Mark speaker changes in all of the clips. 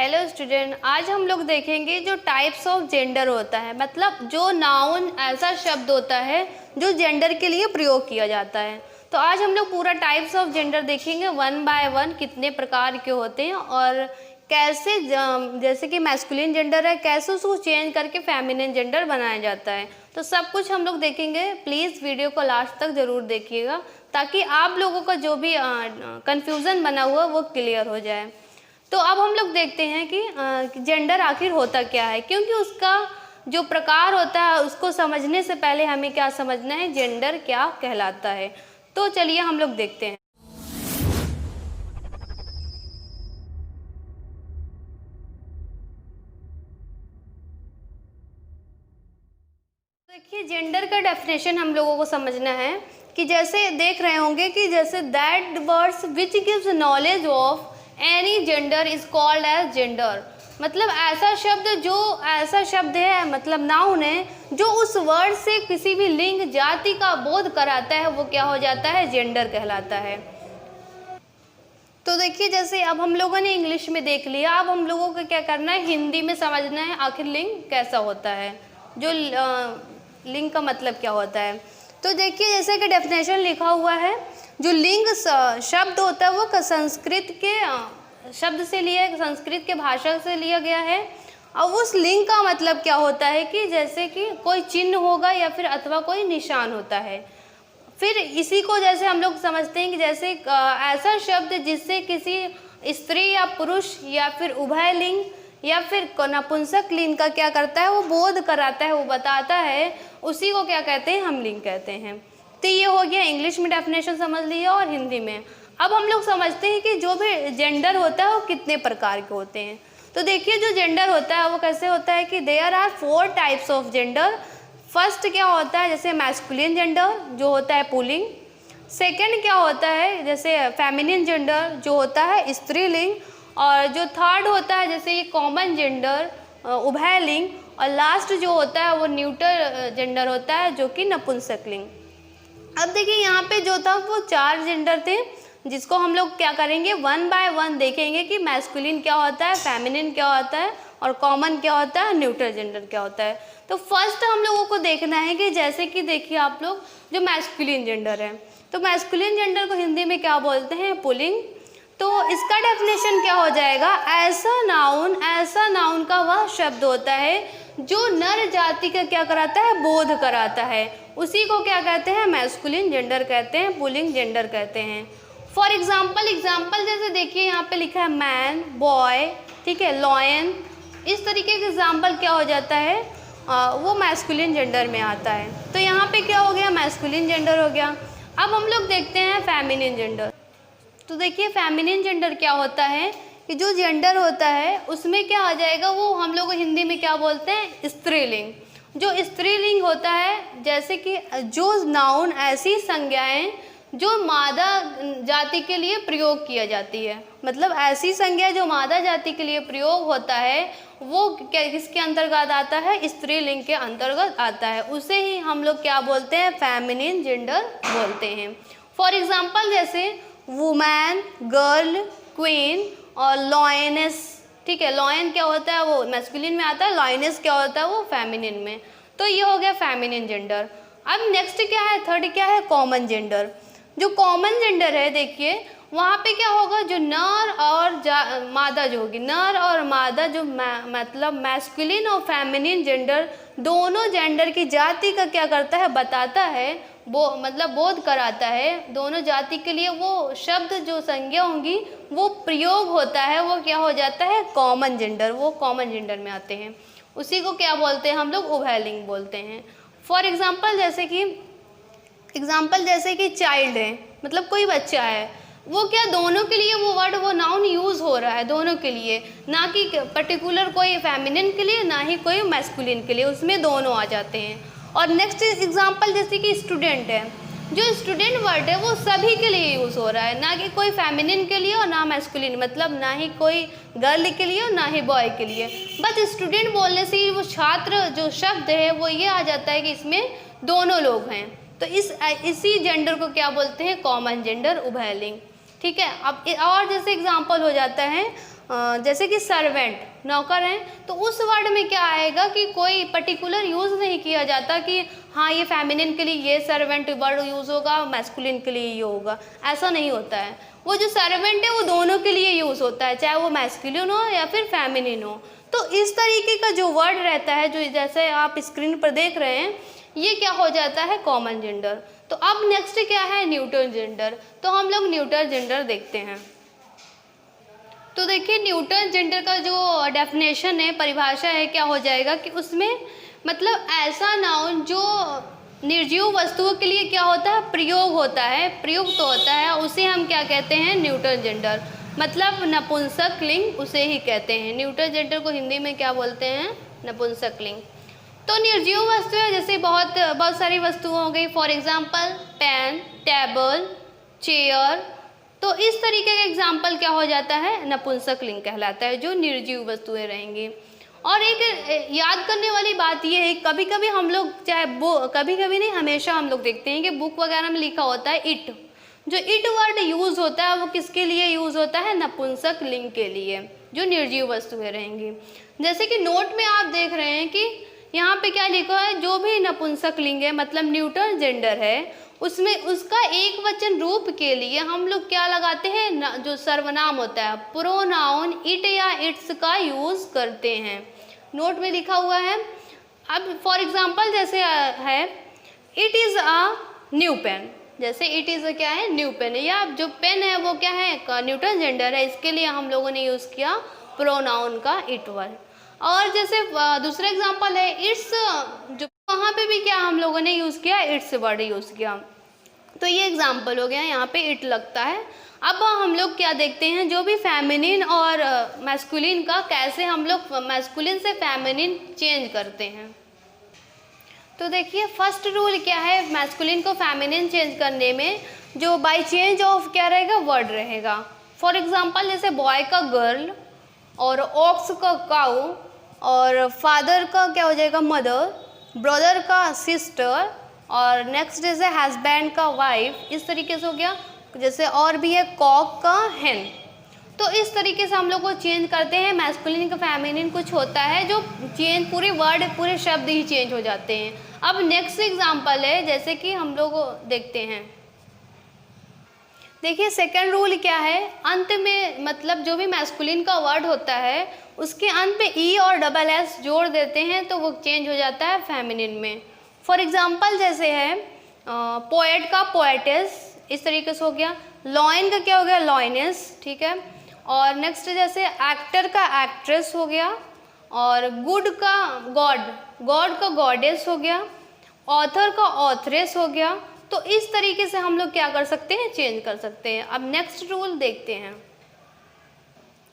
Speaker 1: Hello student, आज हम लोग देखेंगे जो टाइप्स ऑफ जेंडर होता है, मतलब जो नाउन ऐसा शब्द होता है जो जेंडर के लिए प्रयोग किया जाता है। तो आज हम लोग पूरा टाइप्स ऑफ जेंडर देखेंगे वन बाय वन, कितने प्रकार के होते हैं और कैसे जैसे कि मैस्कुलिन जेंडर है कैसे उसको चेंज करके फेमिनिन जेंडर बनाया जाता है। तो सब कुछ हम लोग देखेंगे। प्लीज़ वीडियो को लास्ट तक ज़रूर देखिएगा ताकि आप लोगों का जो भी कन्फ्यूज़न बना हुआ वो क्लियर हो जाए। तो अब हम लोग देखते हैं कि जेंडर आखिर होता क्या है, क्योंकि उसका जो प्रकार होता है उसको समझने से पहले हमें क्या समझना है, जेंडर क्या कहलाता है। तो चलिए हम लोग देखते हैं। देखिए, जेंडर का डेफिनेशन हम लोगों को समझना है कि जैसे देख रहे होंगे कि जैसे that words which gives knowledge of any gender is called age gender. मतलब ऐसा शब्द है, मतलब नाउन है जो उस वर्ड से किसी भी लिंग जाति का बोध कराता है, वो क्या हो जाता है, जेंडर कहलाता है। तो देखिए, जैसे अब हम लोगों ने इंग्लिश में देख लिया, अब हम लोगों को क्या करना है, हिंदी में समझना है आखिर लिंग कैसा होता है, जो लिंग का मतलब क्या होता है। तो देखिए, जैसे कि डेफिनेशन लिखा हुआ है, जो लिंग शब्द होता है वो संस्कृत के शब्द से लिया, संस्कृत के भाषा से लिया गया है। अब उस लिंग का मतलब क्या होता है कि जैसे कि कोई चिन्ह होगा या फिर अथवा कोई निशान होता है। फिर इसी को जैसे हम लोग समझते हैं कि जैसे ऐसा शब्द जिससे किसी स्त्री या पुरुष या फिर उभय लिंग या फिर नपुंसक लिंग का क्या करता है, वो बोध कराता है, वो बताता है, उसी को क्या कहते हैं, हम लिंग कहते हैं। तो ये हो गया इंग्लिश में डेफिनेशन समझ लिया और हिंदी में। अब हम लोग समझते हैं कि जो भी जेंडर होता है वो कितने प्रकार के होते हैं। तो देखिए, जो जेंडर होता है वो कैसे होता है कि there are 4 types of gender. First क्या होता है, जैसे मैस्कुलिन जेंडर जो होता है पुल्लिंग। सेकंड क्या होता है, जैसे फेमिनिन जेंडर जो होता है स्त्रीलिंग। और जो थर्ड होता है जैसे ये कॉमन जेंडर उभय लिंग। और लास्ट जो होता है वो न्यूट्रल जेंडर होता है जो कि नपुंसक लिंग। अब देखिए, यहाँ पे जो था वो 4 जेंडर थे, जिसको हम लोग क्या करेंगे, वन बाय वन देखेंगे कि मैस्कुलिन क्या होता है, फेमिनिन क्या होता है और कॉमन क्या होता है, न्यूट्रल जेंडर क्या होता है। तो फर्स्ट हम लोगों को देखना है कि जैसे कि देखिए आप लोग, जो मैस्कुलिन जेंडर है, तो मैस्कुलिन जेंडर को हिंदी में क्या बोलते हैं, पुल्लिंग। तो इसका डेफिनेशन क्या हो जाएगा, ऐसा नाउन का वह शब्द होता है जो नर जाति का क्या कराता है, बोध कराता है, उसी को क्या कहते हैं, मैस्कुलिन जेंडर कहते हैं, पुल्लिंग जेंडर कहते हैं। फॉर एग्जाम्पल जैसे देखिए यहाँ पे लिखा है मैन, बॉय, ठीक है, लॉयन, इस तरीके के एग्जाम्पल क्या हो जाता है, वो मैस्कुलिन जेंडर में आता है। तो यहाँ पे क्या हो गया, मैस्कुलिन जेंडर हो गया। अब हम लोग देखते हैं फेमिनिन जेंडर। तो देखिए, फेमिनिन जेंडर क्या होता है कि जो जेंडर होता है उसमें क्या आ जाएगा, वो हम लोग हिंदी में क्या बोलते हैं, स्त्रीलिंग। जो स्त्रीलिंग होता है, जैसे कि जो नाउन ऐसी संज्ञाएं जो मादा जाति के लिए प्रयोग किया जाती है, मतलब ऐसी संज्ञा जो मादा जाति के लिए प्रयोग होता है वो किसके अंतर्गत आता है, स्त्रीलिंग के अंतर्गत आता है, उसे ही हम लोग क्या बोलते हैं, फेमिनिन जेंडर बोलते हैं। फॉर एग्जाम्पल जैसे वुमैन, गर्ल, क्वीन और लॉयनेस, ठीक है, लॉयन क्या होता है वो मैस्कुलिन में आता है, लॉयनेस क्या होता है वो फेमिनिन में। तो ये हो गया फेमिनिन जेंडर। अब नेक्स्ट क्या है, थर्ड क्या है, कॉमन जेंडर। जो कॉमन जेंडर है, देखिए वहाँ पे क्या होगा, जो नर और मादा जो होगी, नर और मादा जो मतलब मैस्कुलिन और फेमिनिन जेंडर दोनों जेंडर की जाति का क्या करता है, बताता है, वो मतलब बोध कराता है, दोनों जाति के लिए वो शब्द जो संज्ञा होंगी वो प्रयोग होता है, वो क्या हो जाता है, कॉमन जेंडर, वो कॉमन जेंडर में आते हैं, उसी को क्या बोलते हैं हम लोग, उभयलिंग बोलते हैं। फॉर एग्जाम्पल जैसे कि चाइल्ड है, मतलब कोई बच्चा है, वो क्या दोनों के लिए वो वर्ड, वो नाउन यूज़ हो रहा है दोनों के लिए, ना कि पर्टिकुलर कोई फेमिनिन के लिए ना ही कोई मैस्कुलिन के लिए, उसमें दोनों आ जाते हैं। और नेक्स्ट एग्जांपल जैसे कि स्टूडेंट है, जो स्टूडेंट वर्ड है वो सभी के लिए यूज़ हो रहा है, ना कि कोई फेमिनिन के लिए और ना मैस्कुलिन, मतलब ना ही कोई गर्ल के लिए और ना ही बॉय के लिए। बस स्टूडेंट बोलने से ही वो छात्र जो शब्द है वो ये आ जाता है कि इसमें दोनों लोग हैं। तो इसी जेंडर को क्या बोलते हैं, कॉमन जेंडर, उभयलिंग, ठीक है। अब और जैसे एग्जांपल हो जाता है जैसे कि सर्वेंट, नौकर हैं, तो उस वर्ड में क्या आएगा कि कोई पर्टिकुलर यूज़ नहीं किया जाता कि हाँ ये फेमिनिन के लिए ये सर्वेंट वर्ड यूज़ होगा, मैस्कुलिन के लिए ये होगा, ऐसा नहीं होता है। वो जो सर्वेंट है वो दोनों के लिए यूज़ होता है, चाहे वो मैस्कुलिन हो या फिर फेमिनिन हो। तो इस तरीके का जो वर्ड रहता है, जो जैसे आप स्क्रीन पर देख रहे हैं, ये क्या हो जाता है, कॉमन जेंडर। तो अब नेक्स्ट क्या है, न्यूट्रल जेंडर। तो हम लोग न्यूट्रल जेंडर देखते हैं। तो देखिए न्यूट्रल जेंडर का जो डेफिनेशन है, परिभाषा है, क्या हो जाएगा कि उसमें मतलब ऐसा नाउन जो निर्जीव वस्तुओं के लिए क्या होता है, प्रयोग होता है, प्रयुक्त होता है, उसे हम क्या कहते हैं, न्यूट्रल जेंडर, मतलब नपुंसक लिंग उसे ही कहते हैं। न्यूट्रल जेंडर को हिंदी में क्या बोलते हैं, नपुंसक लिंग। तो निर्जीव वस्तुएं जैसे बहुत सारी वस्तुएं हो गई, for example pen, table, chair. तो इस तरीके का एग्जाम्पल क्या हो जाता है, नपुंसक लिंग कहलाता है, जो निर्जीव वस्तुएं रहेंगी। और एक याद करने वाली बात यह है, कभी कभी हम लोग चाहे कभी कभी नहीं, हमेशा हम लोग देखते हैं कि बुक वगैरह में लिखा होता है इट। जो इट वर्ड यूज़ होता है वो किसके लिए यूज़ होता है, नपुंसक लिंग के लिए, जो निर्जीव वस्तुएं रहेंगी। जैसे कि नोट में आप देख रहे हैं कि यहाँ पे क्या लिखा है, जो भी नपुंसक लिंग है मतलब न्यूट्रल जेंडर है, उसमें उसका एक वचन रूप के लिए हम लोग क्या लगाते हैं, जो सर्वनाम होता है, प्रोनाउन इट या इट्स का यूज़ करते हैं। नोट में लिखा हुआ है। अब फॉर एग्जांपल जैसे है it is a new pen, जैसे इट इज़ क्या है, न्यू पेन है, या जो पेन है वो क्या है, न्यूट्रल जेंडर है, इसके लिए हम लोगों ने यूज़ किया प्रोनाउन का इट वर्ड। और जैसे दूसरा एग्जांपल है इट्स, जो वहाँ पे भी क्या हम लोगों ने यूज़ किया, इट्स वर्ड यूज़ किया। तो ये एग्जांपल हो गया, यहाँ पे इट लगता है। अब हम लोग क्या देखते हैं, जो भी फेमिनिन और मैस्कुलिन का कैसे हम लोग मैस्कुलिन से फेमिनिन चेंज करते हैं। तो देखिए फर्स्ट रूल क्या है मैस्कुलिन को फेमिनिन चेंज करने में, जो बाय चेंज ऑफ क्या रहेगा, वर्ड रहेगा। फॉर एग्जांपल जैसे बॉय का गर्ल, और ऑक्स का काऊ, और फादर का क्या हो जाएगा, मदर, ब्रदर का सिस्टर, और नेक्स्ट जैसे हस्बैंड का वाइफ, इस तरीके से हो गया। जैसे और भी है कॉक का हेन। तो इस तरीके से हम लोग को चेंज करते हैं। मैस्कुलिन का फेमिनिन कुछ होता है जो चेंज, पूरे वर्ड पूरे शब्द ही चेंज हो जाते हैं। अब नेक्स्ट एग्जांपल है, जैसे कि हम लोग देखते हैं, देखिए सेकंड रूल क्या है, अंत में मतलब जो भी मैस्कुलिन का वर्ड होता है उसके अंत पे ई और डबल एस जोड़ देते हैं तो वो चेंज हो जाता है फेमिनिन में। फॉर एग्जांपल जैसे है पोएट का पोएटेस, इस तरीके से हो गया। लॉइन का क्या हो गया, लॉइनेस, ठीक है। और नेक्स्ट जैसे एक्टर का एक्ट्रेस हो गया, और गुड का गॉड, गॉड का गॉडेस हो गया, ऑथर का ऑथरेस हो गया। तो इस तरीके से हम लोग क्या कर सकते हैं, चेंज कर सकते हैं। अब नेक्स्ट रूल देखते हैं।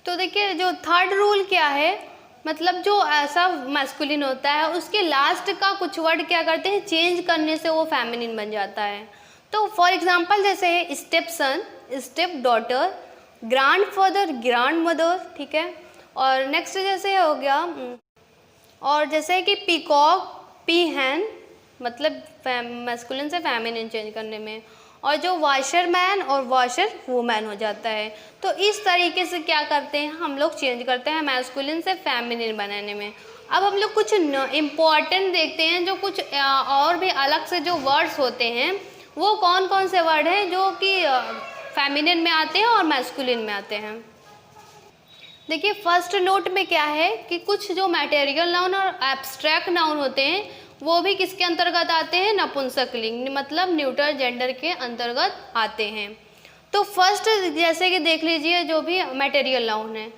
Speaker 1: तो देखिए जो थर्ड रूल क्या है, मतलब जो ऐसा मैस्कुलिन होता है उसके लास्ट का कुछ वर्ड क्या करते हैं, चेंज करने से वो फेमिनिन बन जाता है। तो फॉर एग्जांपल जैसे है स्टेप सन, step daughter, grand father, grand mother, ठीक है। और नेक्स्ट जैसे हो गया, और जैसे कि पीकॉक, पीहैन, मतलब मैस्कुलिन से फेमिनिन चेंज करने में। और जो वॉशरमैन और वॉशर वुमैन हो जाता है। तो इस तरीके से क्या करते हैं, हम लोग चेंज करते हैं मैस्कुलिन से फेमिनिन बनाने में। अब हम लोग कुछ इम्पॉर्टेंट देखते हैं, जो कुछ और भी अलग से जो वर्ड्स होते हैं, वो कौन कौन से वर्ड हैं जो कि फेमिनिन में आते हैं और मैस्कुलिन में आते हैं। देखिए फर्स्ट नोट में क्या है कि कुछ जो मटेरियल नाउन और एब्स्ट्रैक्ट नाउन होते हैं वो भी किसके अंतर्गत आते हैं, नपुंसक लिंग, मतलब न्यूट्रल जेंडर के अंतर्गत आते हैं। तो फर्स्ट जैसे कि देख लीजिए जो भी मटेरियल नाउन है,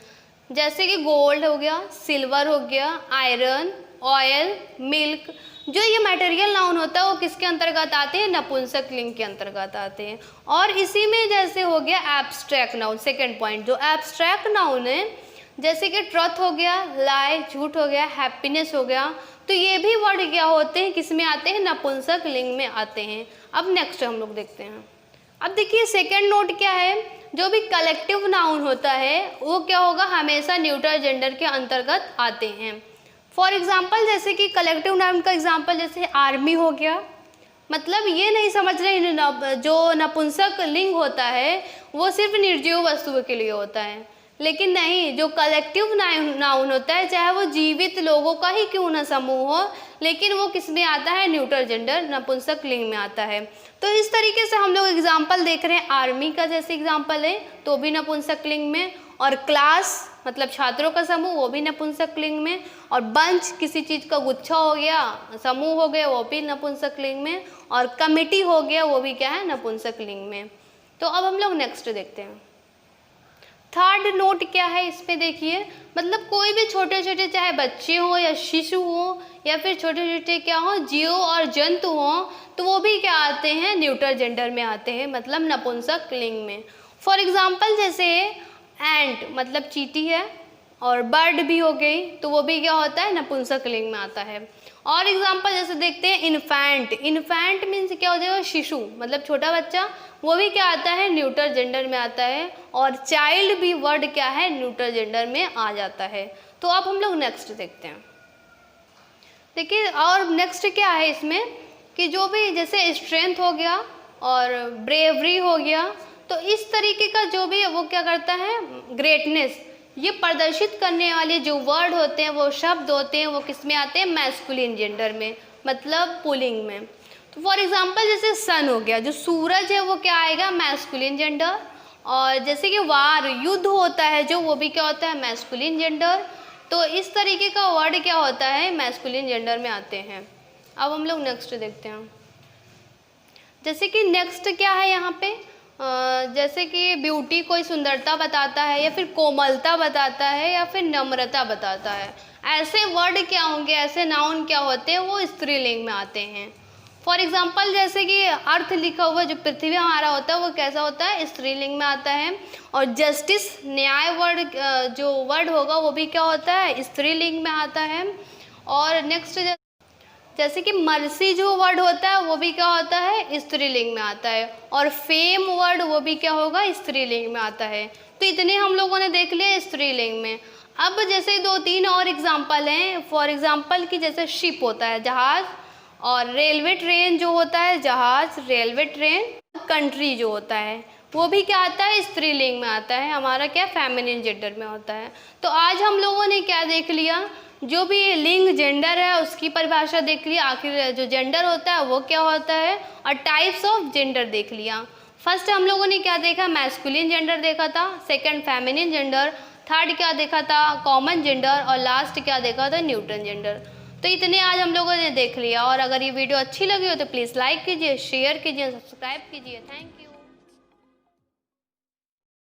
Speaker 1: जैसे कि गोल्ड हो गया, सिल्वर हो गया, आयरन, ऑयल, मिल्क, जो ये मटेरियल नाउन होता है वो किसके अंतर्गत आते हैं, नपुंसक लिंग के अंतर्गत आते हैं। और इसी में जैसे हो गया एब्स्ट्रैक्ट नाउन, सेकंड पॉइंट, जो एब्स्ट्रैक्ट नाउन है जैसे कि ट्रुथ हो गया, लाई, झूठ हो गया, हैप्पीनेस हो गया, तो ये भी वर्ड क्या होते हैं, किस में आते हैं, नपुंसक लिंग में आते हैं। अब नेक्स्ट हम लोग देखते हैं। अब देखिए सेकंड नोट क्या है, जो भी कलेक्टिव नाउन होता है वो क्या होगा, हमेशा न्यूट्रल जेंडर के अंतर्गत आते हैं। फॉर एग्जाम्पल जैसे कि कलेक्टिव नाउन का एग्जाम्पल जैसे आर्मी हो गया, मतलब ये नहीं समझ रहे जो नपुंसक लिंग होता है वो सिर्फ निर्जीव वस्तुओं के लिए होता है। लेकिन नहीं, जो कलेक्टिव नाउन होता है, चाहे वो जीवित लोगों का ही क्यों ना समूह हो, लेकिन वो किस में आता है, न्यूट्रल जेंडर नपुंसक लिंग में आता है। तो इस तरीके से हम लोग एग्जाम्पल देख रहे हैं, आर्मी का जैसे एग्जाम्पल है तो भी नपुंसक लिंग में, और क्लास मतलब छात्रों का समूह वो भी नपुंसक लिंग में, और बंच किसी चीज़ का गुच्छा हो गया, समूह हो गया, वो भी नपुंसक लिंग में, और कमिटी हो गया वो भी क्या है, नपुंसक लिंग में। तो अब हम लोग नेक्स्ट देखते हैं। थर्ड नोट क्या है इसमें देखिए, मतलब कोई भी छोटे छोटे चाहे बच्चे हो या शिशु हो या फिर छोटे छोटे क्या हो, जीव और जंतु हो, तो वो भी क्या आते हैं, न्यूट्रल जेंडर में आते हैं, मतलब नपुंसक लिंग में। फॉर एग्जाम्पल जैसे एंट मतलब चींटी है, और बर्ड भी हो गई, तो वो भी क्या होता है, नपुंसक लिंग में आता है। और एग्जाम्पल जैसे देखते हैं इन्फेंट, इन्फेंट मीन्स क्या हो जाएगा, शिशु मतलब छोटा बच्चा, वो भी क्या आता है, न्यूट्रल जेंडर में आता है। और चाइल्ड भी वर्ड क्या है, न्यूट्रल जेंडर में आ जाता है। तो अब हम लोग नेक्स्ट देखते हैं। देखिए और नेक्स्ट क्या है इसमें कि जो भी जैसे स्ट्रेंथ हो गया और ब्रेवरी हो गया, तो इस तरीके का जो भी वो क्या करता है, ग्रेटनेस, ये प्रदर्शित करने वाले जो वर्ड होते हैं, वो शब्द होते हैं, वो किस में आते हैं, मैस्कुलिन जेंडर में, मतलब पुलिंग में। तो फॉर एग्जांपल जैसे सन हो गया, जो सूरज है वो क्या आएगा, मैस्कुलिन जेंडर। और जैसे कि वार युद्ध होता है जो, वो भी क्या होता है, मैस्कुलिन जेंडर। तो इस तरीके का वर्ड क्या होता है, मैस्कुलिन जेंडर में आते हैं। अब हम लोग नेक्स्ट देखते हैं। जैसे कि नेक्स्ट क्या है यहाँ पे, जैसे कि ब्यूटी कोई सुंदरता बताता है, या फिर कोमलता बताता है, या फिर नम्रता बताता है। ऐसे वर्ड क्या होंगे, ऐसे नाउन क्या होते हैं, वो स्त्रीलिंग में आते हैं। फॉर एग्जाम्पल जैसे कि अर्थ लिखा हुआ जो पृथ्वी हमारा होता है, वो कैसा होता है, स्त्रीलिंग में आता है। और जस्टिस न्याय वर्ड जो वर्ड होगा वो भी क्या होता है, स्त्रीलिंग में आता है। और नेक्स्ट जैसे कि मर्सी जो वर्ड होता है वो भी क्या होता है, स्त्रीलिंग में आता है। और फेम वर्ड वो भी क्या होगा, स्त्रीलिंग में आता है। तो इतने हम लोगों ने देख लिया स्त्रीलिंग में। अब जैसे 2-3 और एग्जाम्पल हैं। फॉर एग्जाम्पल कि जैसे शिप होता है जहाज, और रेलवे ट्रेन जो होता है जहाज, रेलवे ट्रेन। कंट्री जो होता है वो भी क्या आता है, स्त्रीलिंग में आता है, हमारा क्या फेमिनिन जेंडर में होता है। तो आज हम लोगों ने क्या देख लिया, जो भी लिंग जेंडर है उसकी परिभाषा देख लिया, आखिर जो जेंडर होता है वो क्या होता है, और टाइप्स ऑफ जेंडर देख लिया। फर्स्ट हम लोगों ने क्या देखा, मैस्कुलिन जेंडर देखा था, सेकंड फेमिनिन जेंडर, थर्ड क्या देखा था, कॉमन जेंडर, और लास्ट क्या देखा था, न्यूट्रल जेंडर। तो इतने आज हम लोगों ने देख लिया। और अगर ये वीडियो अच्छी लगी हो तो प्लीज़ लाइक कीजिए, शेयर कीजिए, सब्सक्राइब कीजिए। Thank you.